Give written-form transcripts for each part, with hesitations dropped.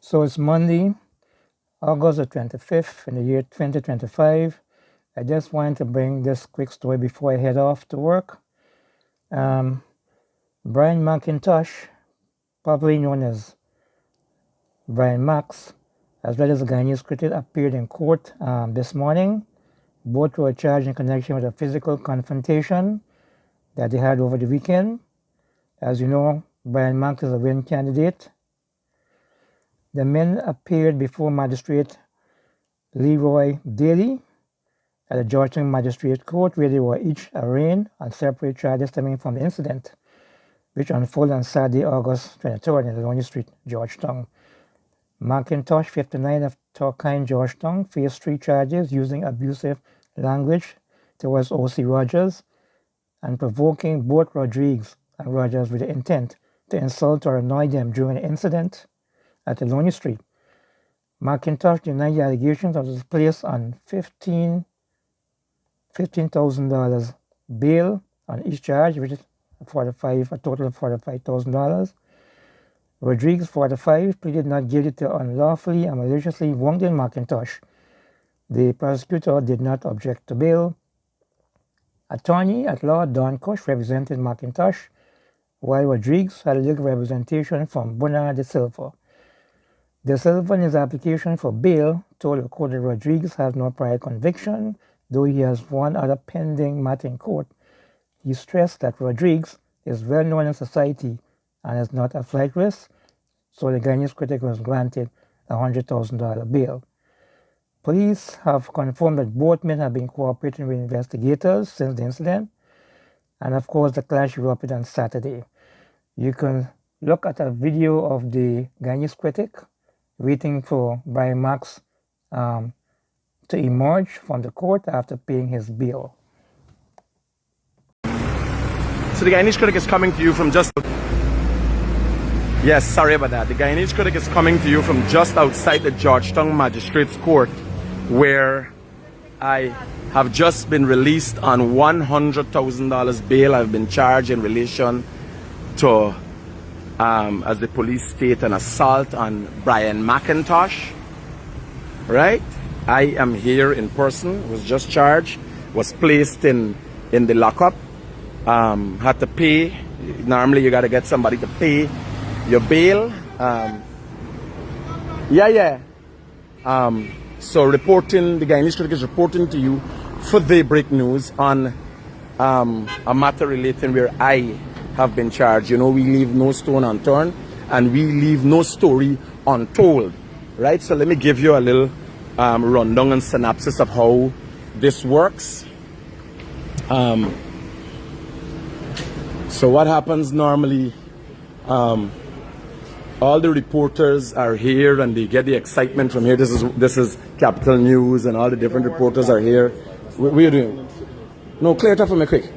So it's Monday, August the 25th in the year 2025. I just wanted to bring this quick story before I head off to work. Bryan McIntosh, popularly known as Bryan Max, as well as the Guyanese Critic, appeared in court this morning. Both were charged in connection with a physical confrontation that they had over the weekend. As you know, Bryan Max is a win candidate. The men appeared before Magistrate DALY at the Georgetown Magistrate Court, where they were each arraigned on separate charges stemming from the incident, which unfolded on Saturday, August 23rd in LERON Street, Georgetown. McIntosh, 59, of Turkine, Georgetown, faced 3 charges using abusive language towards O.C. Rogers and provoking both Rodriguez and Rogers with the intent to insult or annoy them during the incident at LERON Street. McIntosh denied the allegations and was placed on $15,000 bail on each charge, which is a total of $45,000. Rodriguez, 45, pleaded not guilty to unlawfully and maliciously wounding McIntosh. The prosecutor did not object to bail. Attorney at law Don Cush represented McIntosh, while Rodriguez had legal representation from Bernard De Silva. De Silva, in his application for bail, told the court that Rodriguez has no prior conviction, though he has one other pending matter in court. He stressed that Rodriguez is well known in society and is not a flight risk, so the Guyanese Critic was granted a $100,000 bail. Police have confirmed that both men have been cooperating with investigators since the incident, and of course the clash erupted on Saturday. You can look at a video of the Guyanese Critic waiting for Bryan Max to emerge from the court after paying his bail. So the Guyanese Critic is coming to you from just... Yes, sorry about that. The Guyanese Critic is coming to you from just outside the Georgetown Magistrate's Court, where I have just been released on $100,000 bail. I've been charged in relation to, as the police state, an assault on Bryan McIntosh. Right? I am here in person, was just charged, was placed in the lockup, had to pay. Normally you got to get somebody to pay your bail. So reporting, the Guyanese Critic is reporting to you for Daybreak News on a matter relating where I have been charged. You know, we leave no stone unturned and we leave no story untold. Right? So let me give you a little rundown and synopsis of how this works. So what happens normally, all the reporters are here and they get the excitement from here. This is Capital News and all the different reporters are here. What are you doing? No, clear it up for me quick.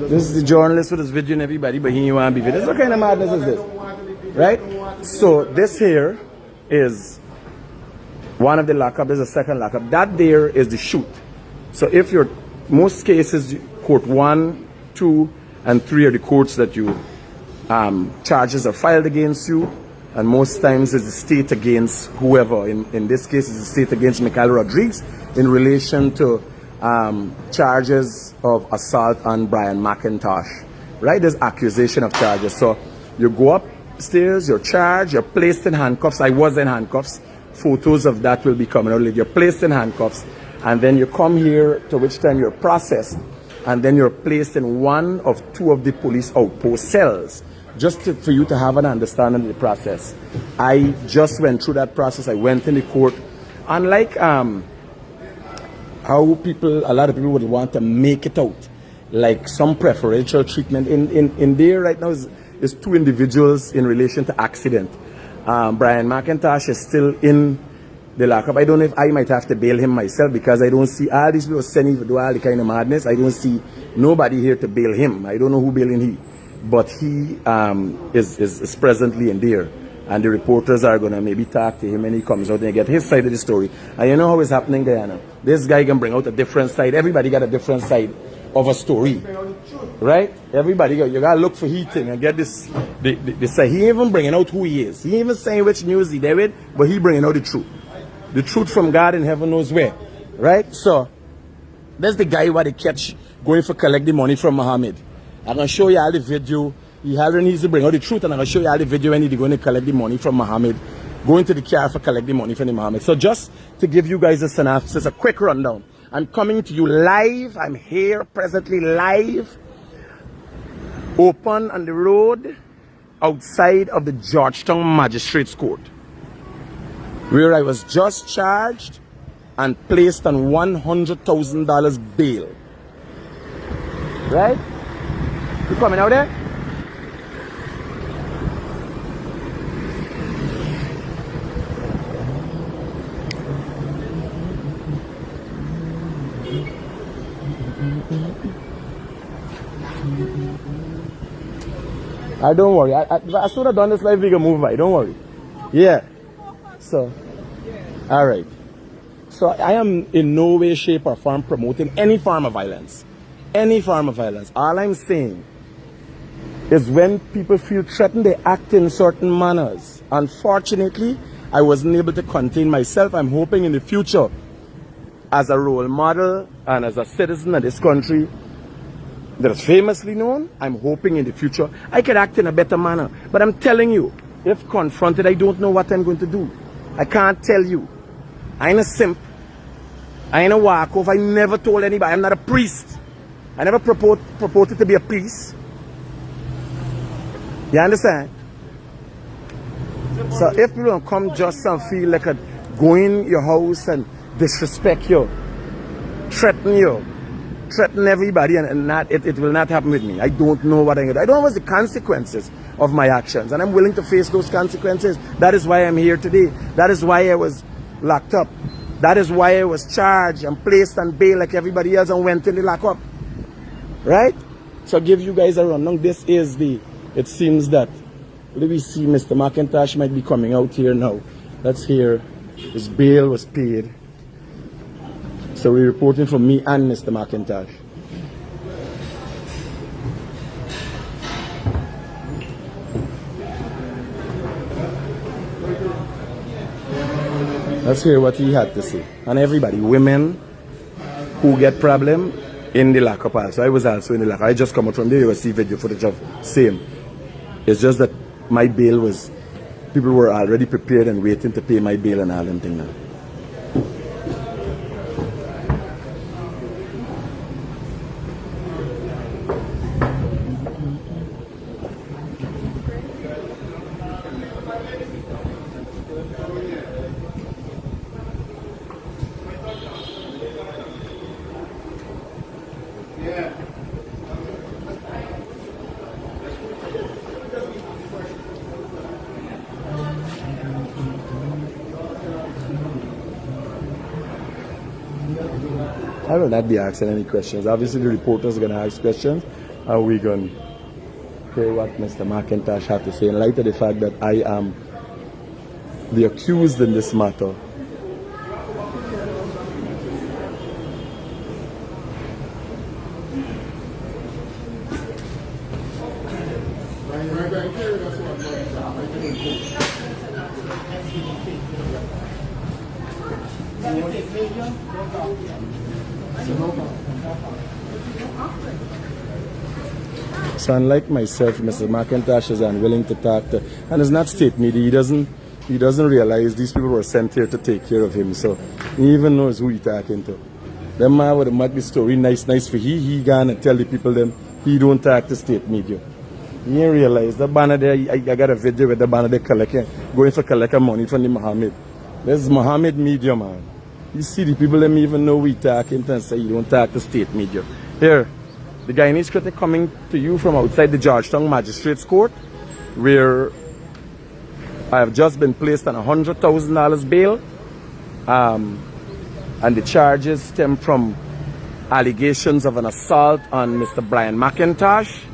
This is the journalist with his video and everybody, but he ain't want to be video. What kind of madness is this? Right? So this here is one of the lockup, there's a second lockup. That there is the shoot. So if you're, most cases, court 1, 2, and 3 are the courts that you, charges are filed against you, and most times it's the state against whoever. In this case, it's the state against Michael Rodriguez in relation to charges of assault on Bryan McIntosh. Right? There's accusation of charges. So you go upstairs, you're charged, you're placed in handcuffs. I was in handcuffs. Photos of that will be coming out later. You're placed in handcuffs, and then you come here, to which time you're processed, and then you're placed in one of 2 of the police outpost cells, just for you to have an understanding of the process. I just went through that process. I went in the court. Unlike how a lot of people would want to make it out, like some preferential treatment, in there right now is 2 individuals in relation to accident. Bryan McIntosh is still in the lockup. I don't know if I might have to bail him myself, because I don't see all these people sending to do all the kind of madness. I don't see nobody here to bail him. I don't know who bailing he, but he is presently in there, and the reporters are gonna maybe talk to him, and he comes out and get his side of the story. And you know how it's happening in Guyana. This guy can bring out a different side. Everybody got a different side of a story. Right? Everybody, you gotta look for heating and get this. They say he ain't even bringing out who he is. He ain't even saying which news he did with, but he bringing out the truth. The truth from God in heaven knows where. Right? So, there's the guy where they catch going for collect the money from Muhammad. I'm gonna show you all the video. He already needs to bring out the truth, and I'm gonna show you all the video when he's going to collect the money from Muhammad. Going to the car for collect the money from the Muhammad. So just to give you guys a synopsis, a quick rundown. I'm coming to you live. I'm here presently live. Open on the road outside of the Georgetown Magistrate's Court, where I was just charged and placed on $100,000 bail. Right? You coming out there? Don't worry. I should have done this live video move by. Don't worry. Yeah. So, all right. So I am in no way, shape, or form promoting any form of violence. Any form of violence. All I'm saying is when people feel threatened, they act in certain manners. Unfortunately, I wasn't able to contain myself. I'm hoping in the future, as a role model and as a citizen of this country that is famously known, I'm hoping in the future I could act in a better manner. But I'm telling you, if confronted, I don't know what I'm going to do. I can't tell you. I ain't a simp. I ain't a walk-off. I never told anybody. I'm not a priest. I never purported to be a priest. You understand? So if people don't come just and feel like go in your house and disrespect you, threaten everybody, and not, it will not happen with me. I don't know what I'm going to do. I don't know what's the consequences of my actions, and I'm willing to face those consequences. That is why I'm here today. That is why I was locked up. That is why I was charged and placed on bail like everybody else and went in the lockup. Right? So I'll give you guys a rundown. This is it seems that, let me see, Mr. McIntosh might be coming out here now. Let's hear. His bail was paid. So we're reporting from me and Mr. McIntosh. Let's hear what he had to say. And everybody, women who get problem in the lockup also. I was also in the lockup. I just come out from there. You will see video footage of same. It's just that my bail was, people were already prepared and waiting to pay my bail and all them thing now. I will not be asking any questions. Obviously, the reporters are going to ask questions. Are we going to hear what Mr. McIntosh had to say in light of the fact that I am the accused in this matter? So unlike myself, Mr. McIntosh is unwilling to talk to, and it's not state media. He doesn't realize these people were sent here to take care of him. So he even knows who he's talking to. Them man with a mad story, nice for he gonna tell the people them he don't talk to state media. He ain't realize the banner there. I got a video with the banner they collecting, going for collecting money from the Muhammad. This is Muhammad media, man. You see the people them even know we talking to and say you don't talk to state media. Here, the Guyanese Critic coming to you from outside the Georgetown Magistrate's Court, where I have just been placed on $100,000 bail, and the charges stem from allegations of an assault on Mr. Bryan McIntosh.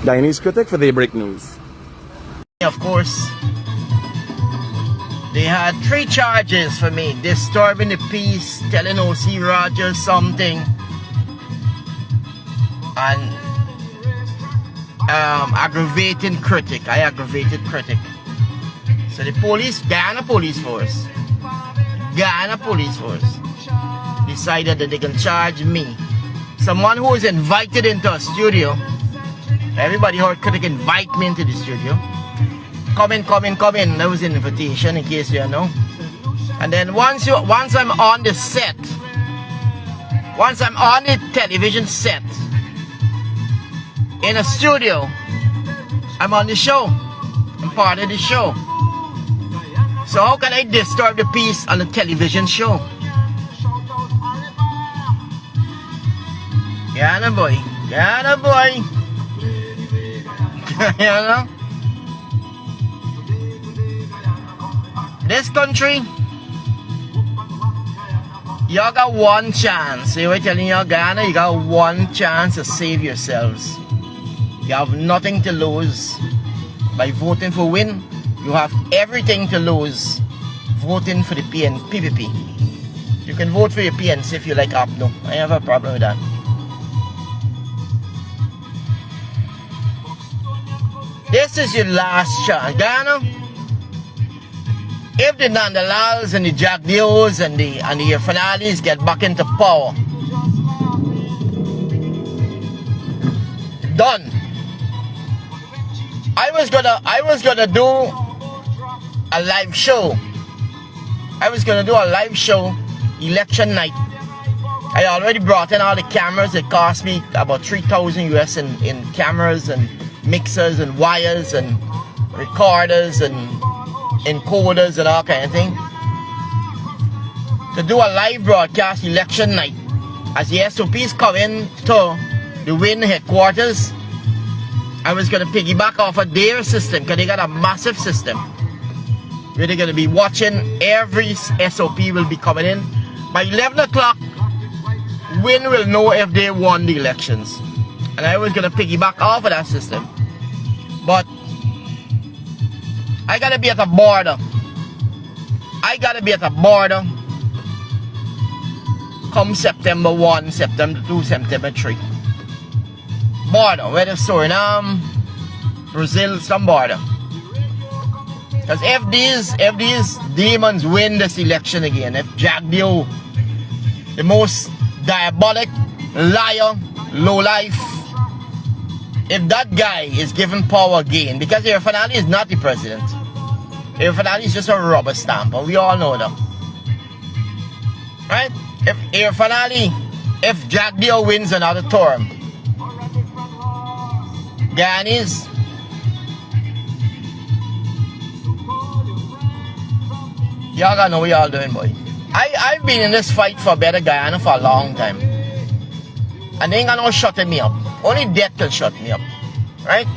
Guyanese Critic for Daybreak News. Of course, They had 3 charges for me: disturbing the peace, telling O.C. Rogers something, and aggravating Critic. I aggravated Critic. So the police, Guyana Police Force, decided that they can charge me, someone who was invited into a studio. Everybody heard Critic invite me into the studio. Come in. That was an invitation, in case you don't know. And then once I'm on the set, once I'm on the television set in a studio, I'm on the show. I'm part of the show. So how can I disturb the peace on a television show? Guyana boy. You know? This country, y'all got one chance. They were telling y'all, Guyana, you got one chance to save yourselves. You have nothing to lose by voting for Win. You have everything to lose voting for the PPP. You can vote for your PNC if you like APNO. I have a problem with that. This is your last chance, Guyana. If the Nandalals and the Jack Deos and the Finales get back into power, done. I was gonna do a live show. Election night. I already brought in all the cameras. It cost me about 3,000 US in cameras and mixers and wires and recorders and encoders and all kind of thing, to do a live broadcast election night. As the SOPs come in to the Win headquarters, I was going to piggyback off of their system, because they got a massive system where they're going to be watching. Every SOP will be coming in. By 11 o'clock, Win will know if they won the elections. And I was going to piggyback off of that system. But I gotta be at the border. Come September 1, September 2, September 3. Border, whether Suriname, Brazil, some border. Because if these demons win this election again, if Jack Dio, the most diabolic liar, lowlife, if that guy is given power again, because Air Finale is not the president. Air Finale is just a rubber stamp, and we all know that. Right? If Air Finale, if Jack Dio wins another term, Guyanese, y'all gotta know what y'all doing, boy. I've been in this fight for better Guyana for a long time. And they ain't got no shutting me up. Only death can shut me up. Right?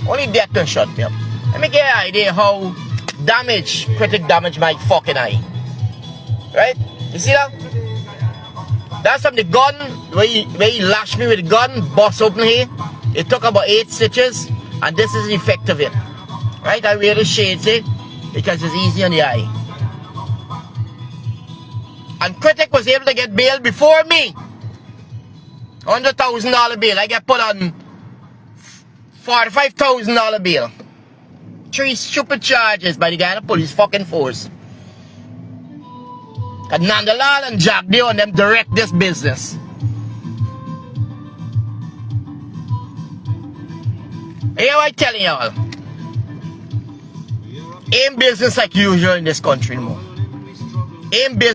Only death can shut me up. Let me get an idea how Critic damaged my fucking eye. Right? You see that? That's from the gun, where he lashed me with the gun, bust open here. It took about 8 stitches, and this is the effect of it. Right? I wear the shades here, because it's easy on the eye. And Critic was able to get bail before me. $100,000 bail. I get put on $45,000 bail. 3 stupid charges by the Guyana Police fucking force. And Nandalal and Jack Dio and them direct this business. Here I telling y'all. Ain't business like usual in this country more. Ain't business.